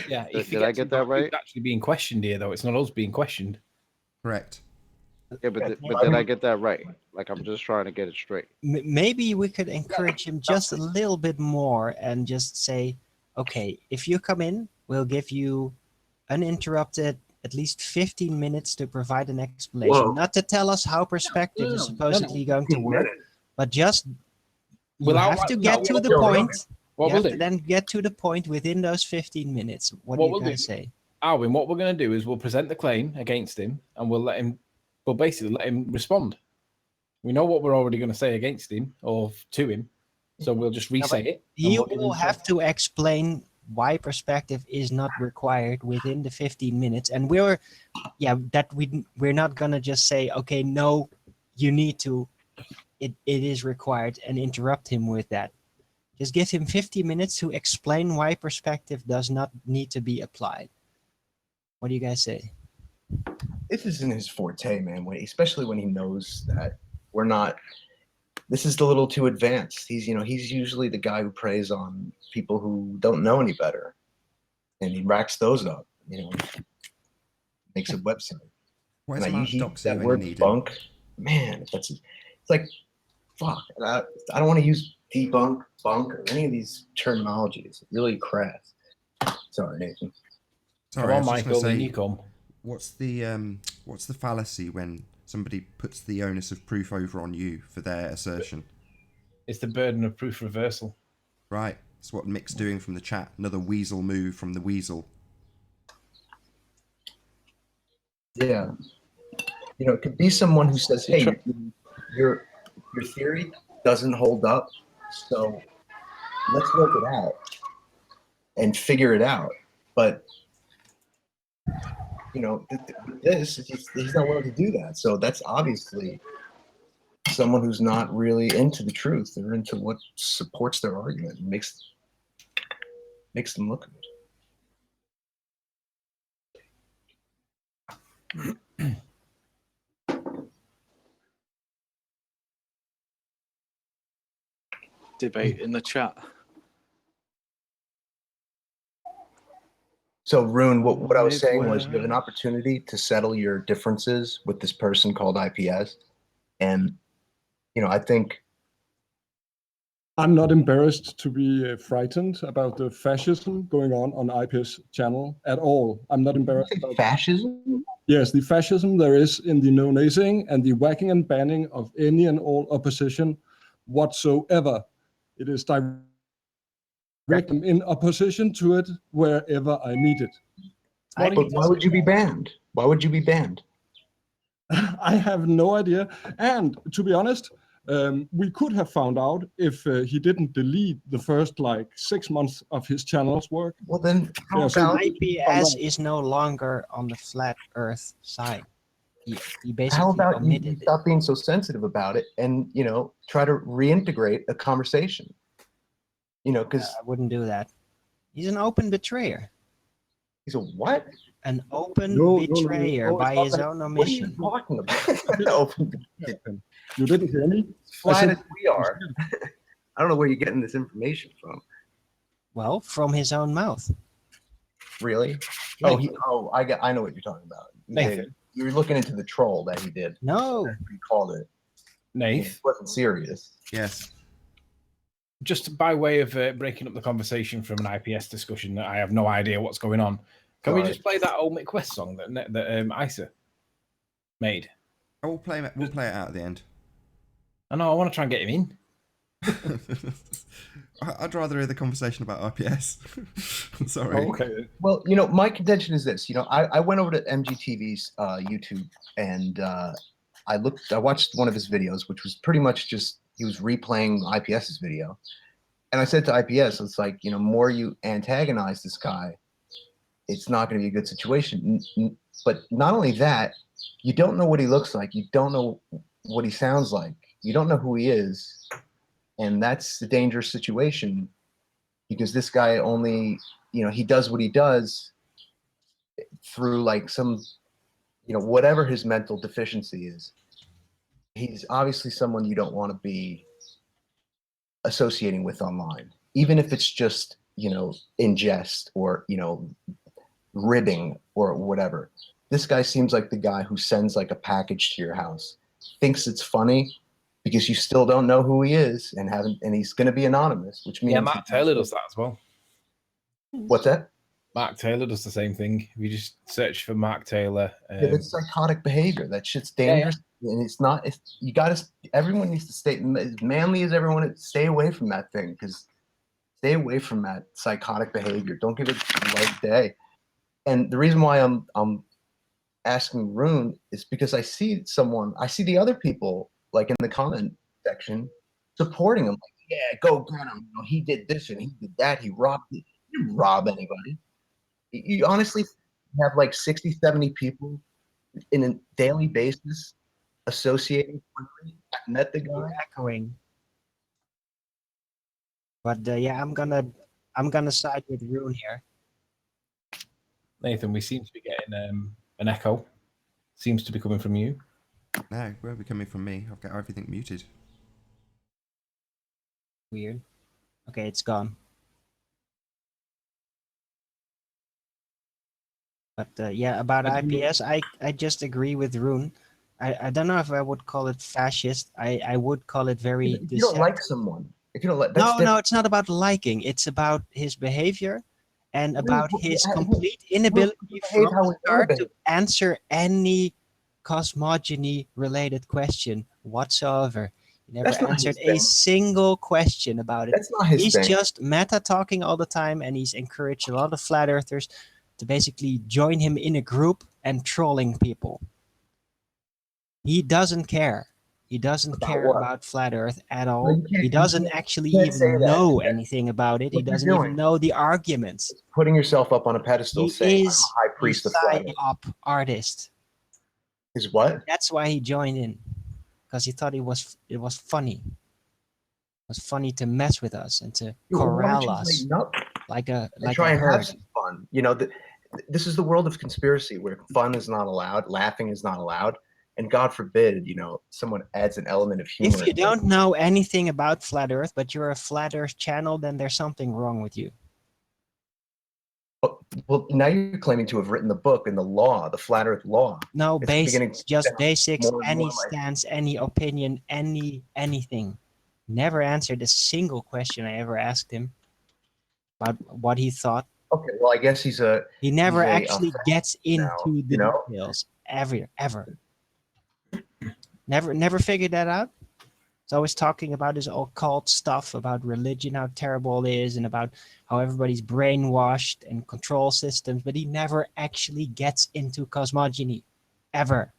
Yeah, Did I get that right? It's actually being questioned here, though. It's not us being questioned. Correct. Yeah, but did I get that right? Like, I'm just trying to get it straight. Maybe we could encourage him just a little bit more and just say, okay, if you come in, we'll give you uninterrupted at least 15 minutes to provide an explanation. Whoa. Not to tell us how perspective is supposedly going to work, but just you have to get to the point. You have to then get to the point within those 15 minutes. What do you guys say? Alwyn, what we're going to do is we'll present the claim against him and we'll basically let him respond. We know what we're already going to say against him or to him, so we'll just re-say it. You will have to explain why perspective is not required within the 15 minutes, and we're not gonna just say, okay, no, you need to, it is required, and interrupt him with that. Just give him 50 minutes to explain why perspective does not need to be applied. What do you guys say? This isn't his forte, man. Especially when he knows that we're not. This is a little too advanced. He's usually the guy who preys on people who don't know any better, and he racks those up. You know, makes a website. Where's and that word bunk, man. It's like, fuck. I don't want to use debunk, bunk, or any of these terminologies. It's really crass. Sorry, Nathan. Sorry, I was just going to say, what's the fallacy when somebody puts the onus of proof over on you for their assertion? It's the burden of proof reversal. Right. That's what Mick's doing from the chat. Another weasel move from the weasel. Yeah. You know, it could be someone who says, hey, your theory doesn't hold up, so let's work it out and figure it out. But you know, he's not willing to do that. So that's obviously someone who's not really into the truth. They're into what supports their argument and makes them look good. Debate in the chat. So, Rune, what I was Mick saying was you have an West. opportunity to settle your differences with this person called IPS. And, I think I'm not embarrassed to be frightened about the fascism going on IPS channel at all. I'm not embarrassed about fascism. Yes, the fascism there is in the no-nazing and the whacking and banning of any and all opposition whatsoever. It is direct in opposition to it wherever I meet it. But why would you be banned? Why would you be banned? I have no idea. And to be honest, we could have found out if he didn't delete the first 6 months of his channel's work. Well, then how So about IPS is no longer on the flat Earth side. He basically how about you omitted it. stop being so sensitive about it and try to reintegrate a conversation? Because I wouldn't do that. He's an open betrayer. he's a what? An open No, betrayer it's by not his that. own What are you omission. talking about? Open. You didn't hear me? Flat as we are. I don't know where you're getting this information from. Well, from his own mouth. Really? Nathan. I know what you're talking about. Nathan. You're looking into the troll that he did. No. He called it. Nath, It wasn't serious. Yes. just by way of breaking up the conversation from an IPS discussion that I have no idea what's going on, can we Sorry. just play that old Mick West song that Isa made? We'll play it out at the end. I know, I want to try and get him in. I'd rather hear the conversation about IPS. I'm sorry. Okay. Well, my contention is this. I went over to MGTV's YouTube and I watched one of his videos, which was pretty much just he was replaying IPS's video. And I said to IPS, it's like, more you antagonize this guy, it's not going to be a good situation. But not only that, you don't know what he looks like. You don't know what he sounds like. You don't know who he is. And that's the dangerous situation because this guy only, he does what he does through some, whatever his mental deficiency is. He's obviously someone you don't want to be associating with online, even if it's just, in jest or, ribbing or whatever. This guy seems like the guy who sends a package to your house, thinks it's funny because you still don't know who he is and he's going to be anonymous, which means Mark Taylor does that as well. What's that? Mark Taylor does the same thing. If you just search for Mark Taylor, Yeah, that's psychotic behavior. That shit's dangerous, and it's not. Everyone needs to stay as manly as everyone. Stay away from that thing because stay away from that psychotic behavior. Don't give it light of day. And the reason why I'm asking Rune is because I see the other people in the comment section supporting him. Like, yeah, go get him. He did this and he did that. He robbed it. He didn't rob anybody. You honestly have 60, 70 people in a daily basis associating met the guy. Echoing. But I'm gonna side with Rune here. Nathan, we seem to be getting an echo. Seems to be coming from you. No, it won't be coming from me. I've got everything muted. Weird. Okay, it's gone. But about IPS, I just agree with Rune. I don't know if I would call it fascist. I would call it very. If you don't like someone, if you don't like, no, it's not about liking. It's about his behavior, and about his complete inability from the start to answer any cosmogony-related question whatsoever. He never answered a single question about it. That's not his He's thing. just meta-talking all the time, and he's encouraged a lot of flat earthers to basically join him in a group and trolling people. He doesn't care. He doesn't care about flat Earth at all. He doesn't actually even know anything about it. He doesn't even know the arguments. Putting yourself up on a pedestal, saying He I'm is a high priest a of flat Earth. psyop artist. Is what? That's why he joined in, because he thought it was funny. It was funny to mess with us and to corral us like a herd. Have some fun. This is the world of conspiracy where fun is not allowed, laughing is not allowed, and God forbid, someone adds an element of humor. If you don't know anything about flat Earth, but you're a flat Earth channel, then there's something wrong with you. Well, now you're claiming to have written the book and the law, the flat Earth law. No, It's beginning basics, to just sound basics, more and any more like- stance, any opinion, anything. Never answered a single question I ever asked him about what he thought. Okay, well, I guess He never he's actually gets into now, the you know? details ever. Never figured that out. He's always talking about his occult stuff, about religion, how terrible it is, and about how everybody's brainwashed and control systems, but he never actually gets into cosmogony. Ever.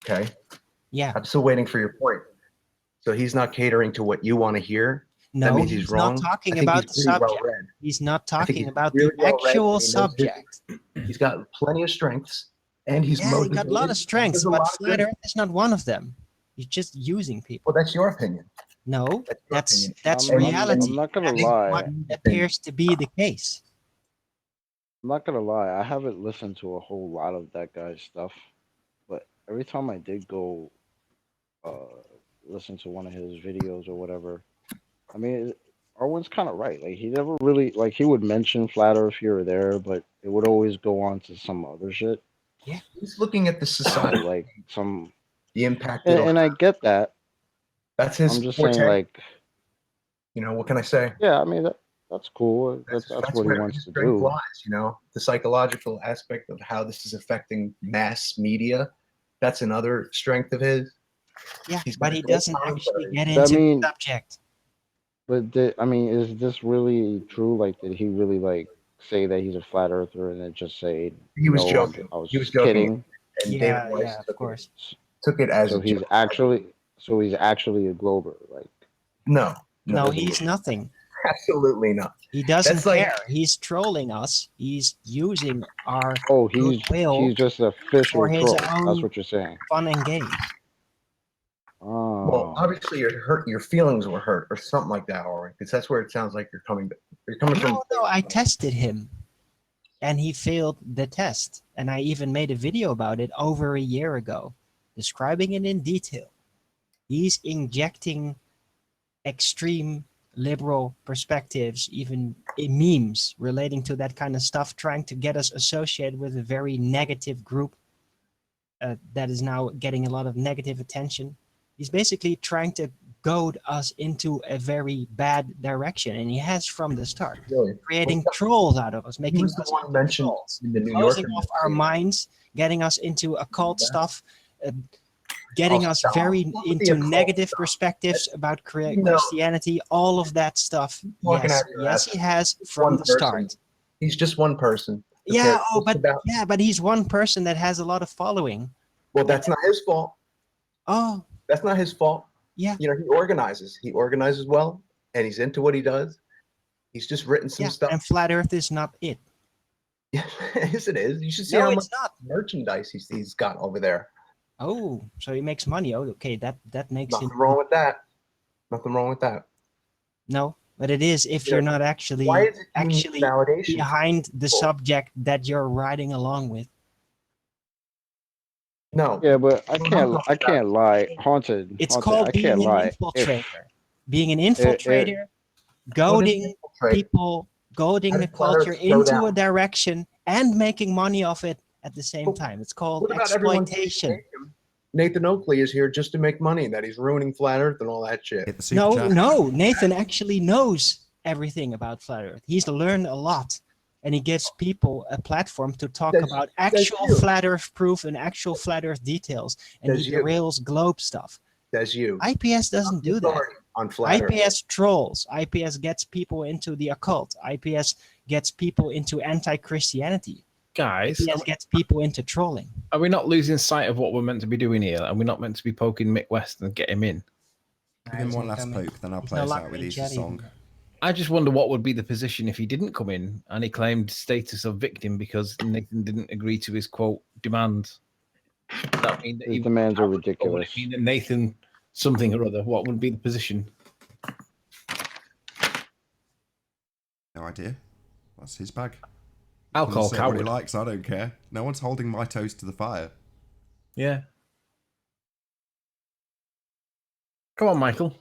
Okay. Yeah. I'm still waiting for your point. So he's not catering to what you want to hear. No, that means he's he's not wrong. talking I think about he's the pretty subject. well read. He's not I think talking he's about really the well read, actual and he knows his- subject. He's got plenty of strengths, and he's Yeah, he got a lot of strengths, There's a but lot of flat good- Earth is not one of them. He's just using people. Well, that's your opinion. No, That's your that's opinion. that's I'm reality. not gonna That's lie. what appears to be the case. I'm not gonna lie. I haven't listened to a whole lot of that guy's stuff, but every time I did go listen to one of his videos or whatever, I mean, Arwen's kind of right. Like he never really like he would mention flat Earth here or there, but it would always go on to some other shit. He's looking at the society, Like some, the impact. and I get that. That's his I'm just forte. saying, like, You know, what can I say? yeah, I mean that's cool. That's what he where wants his to strength do. lies, you know, the psychological aspect of how this is affecting mass media. That's another strength of his. Yeah, He's but got he great doesn't actually commentary. get I into mean- the subject. But I mean, is this really true? Like, did he really like say that he's a flat earther and then just say He was no, joking. I was He was just joking. kidding? And Yeah, David Weiss yeah, of course. took it as So a he's joke. actually a glober. Like, No, No, he's nothing. absolutely not. He doesn't That's like- care. He's trolling us. He's using our oh, he's goodwill just an official for his troll. That's own what you're saying. fun and games. Oh, Well, obviously your feelings were hurt or something like that, Oren, because that's where it sounds like you're coming from. No, I tested him, and he failed the test. And I even made a video about it over a year ago, describing it in detail. He's injecting extreme liberal perspectives, even in memes relating to that kind of stuff, trying to get us associated with a very negative group that is now getting a lot of negative attention. He's basically trying to goad us into a very bad direction, and he has from the start, Really. creating trolls out of us, making was the us one into mentioned trolls, in the New closing Yorker off our magazine. minds, getting us into occult stuff, getting Oh, us stop. very What with the into occult negative stuff? perspectives about know- Christianity, all of that stuff. Walking Yes, out your yes, ass. he has Just from one the person. start. He's just one person. who Yeah, cares oh, just but about- yeah, but he's one person that has a lot of following. well, that's not his fault. Oh, That's not his fault. yeah, You know, he organizes. He organizes well, and he's into what he does. He's just written some yeah. stuff. And flat Earth is not it. Yes, it is. You should see No, how much it's not. merchandise he's got over there. Oh, so he makes money. Oh, okay, that makes Nothing him wrong with that. Nothing wrong with that. no, but it is if Yeah. you're not actually Why is it you need actually validation? behind the people? subject that you're riding along with. No. yeah, but I Well, can't lie, haunted. It's Haunted, called I being can't an lie. infiltrator. Being an infiltrator, What is goading infiltrate? people, goading How the does flat Earth culture go into down? a direction and making money off it at the same Well, time. It's called What about everyone saying exploitation. Nathan Oakley is here just to make money, that he's ruining flat Earth and all that shit. Hit the super No, chat. no, Nathan actually knows everything about flat Earth. He's learned a lot, and he gives people a platform to talk That's- about that's actual you. flat Earth proof and actual flat Earth details, and That's he you. derails globe stuff. That's you. IPS doesn't do that. Authority on flat Earth. IPS trolls. IPS gets people into the occult. IPS gets people into anti-Christianity. Guys, IPS gets people into trolling. are we not losing sight of what we're meant to be doing here? Are we not meant to be poking Mick West and get him in? Give him one last poke, then I'll play us out with Easter's song. I just wonder what would be the position if he didn't come in and he claimed status of victim because Nathan didn't agree to his quote demand. That mean that His he demands are or would it ridiculous. mean that Nathan something or other? What would be the position? No idea. That's his bag. I'll He can call say what he coward. likes. I don't care. No one's holding my toes to the fire. Yeah. Come on, Michael.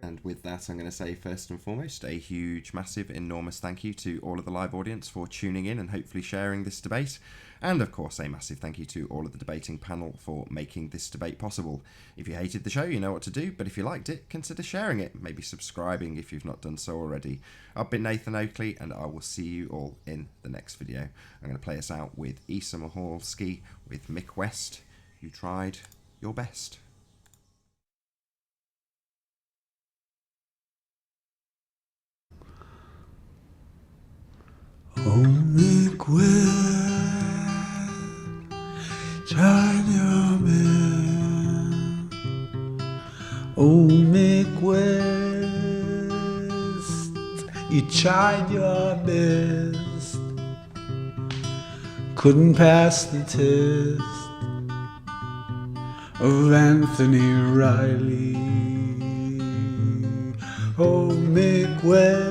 And with that, I'm going to say first and foremost, a huge, massive, enormous thank you to all of the live audience for tuning in and hopefully sharing this debate. And of course, a massive thank you to all of the debating panel for making this debate possible. If you hated the show, you know what to do, but if you liked it, consider sharing it, maybe subscribing if you've not done so already. I've been Nathan Oakley, and I will see you all in the next video. I'm going to play us out with Isa Mahalski with Mick West. You tried your best. Oh, Mick West, tried your best. Oh, Mick West, you tried your best. Couldn't pass the test of Anthony Riley. Oh, Mick West,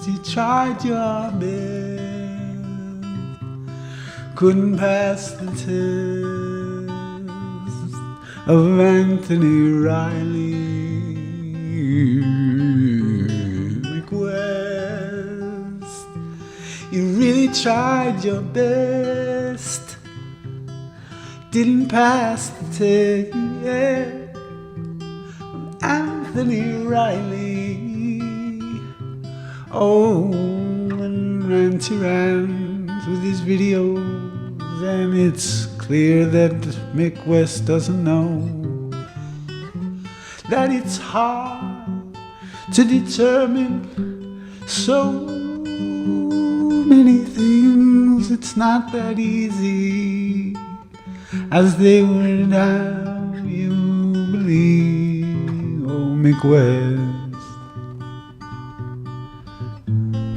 you tried your best, couldn't pass the test of Anthony Riley. Mick West, you really tried your best, didn't pass the test of Anthony Riley. Oh, and Ranty rants with his videos, and it's clear that Mick West doesn't know that it's hard to determine so many things. It's not that easy as they would have you believe. Oh, Mick West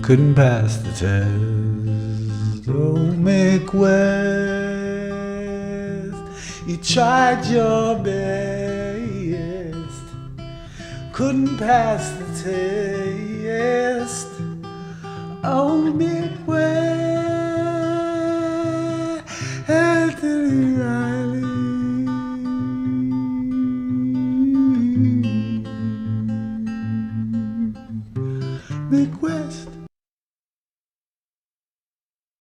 couldn't pass the test. Oh, Mick West, you tried your best, couldn't pass the test. Oh, Mick West, Anthony Riley. Mick West.